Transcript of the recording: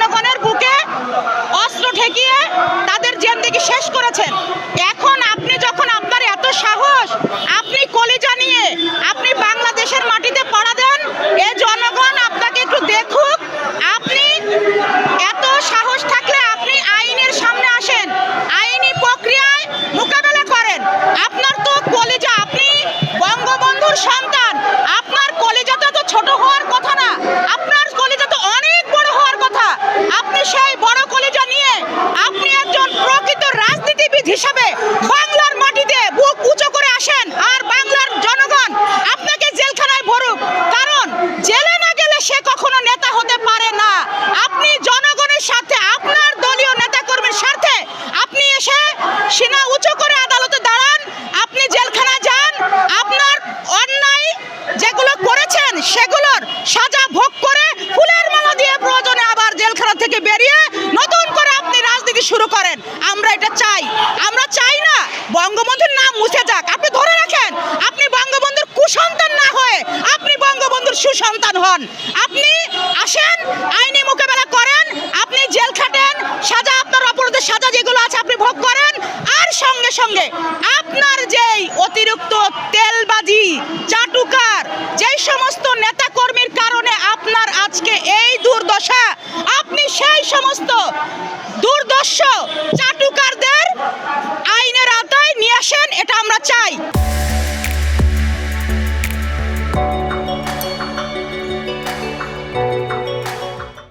জনগণের বুকে অস্ত্র ঠেকিয়ে তাদের জিন্দেগি শেষ করেছেন। এখন আপনি যখন আপনার এত সাহস, আপনি কলিজা নিয়ে আপনি বাংলাদেশের মাটিতে পড়া দেন, এ জনগণ আপনাকে একটু দেখুক। আপনি এত সাহস থাকলে আপনি আইনের সামনে আসেন, আইনি প্রক্রিয়ায় মোকাবেলা করেন। আপনার তো কলিজা, আপনি বঙ্গবন্ধুর সন্তান, আপনার কলিজা তো ছোট হওয়ার কথা না, আপনার কলিজা তো অনেক বড় হওয়ার কথা। আপনি সেই বড় কলিজা নিয়ে আপনি একজন প্রকৃত রাজনীতিবিদ হিসাবে বাংলার মাটিতে বুক উঁচু করে আসেন, আর বাংলার জনগণ আপনাকে জেলখানায় ভরুক, কারণ জেলে না গেলে সে কখনো নেতা হতে পারে না। আপনি জনগণের সাথে, আপনার দলীয় নেতাকর্মীর স্বার্থে আপনি এসে সিনা উঁচু করে আদালতে দাঁড়ান, আপনি জেলখানা যান, আপনার অন্যায় যেগুলো করেছেন সেগুলোর সাজা ভোগ করে ফুলের মালা দিয়ে প্রয়োজনে আবার জেলখানা থেকে বেরিয়ে নতুন করে আপনি রাজনীতি শুরু করেন। আমরা এটা চাই। আমরা চাই না বঙ্গবন্ধুর নাম মুছে যাক। আপনি ধরে রাখেন, আপনি বঙ্গবন্ধুর কুসন্তান না হয়ে আপনি বঙ্গবন্ধুর সুসন্তান হন। আপনি আসেন, আইনি মোকাবেলা করেন, আপনি জেল খাটেন, সাজা, আপনার অপরাধের সাজা যেগুলো আছে আপনি ভোগ করেন। আর সঙ্গে সঙ্গে আপনার যেই অতিরিক্ত তেলবাজি, চাটুকার যেই সমস্ত নেতাকর্মীর কারণে আপনার আজকে এই দুর্দশা, আপনি সেই সমস্ত দুর্দর্শ চাটুকারদের আইনের আওতায় নিয়ে আসেন, এটা আমরা চাই।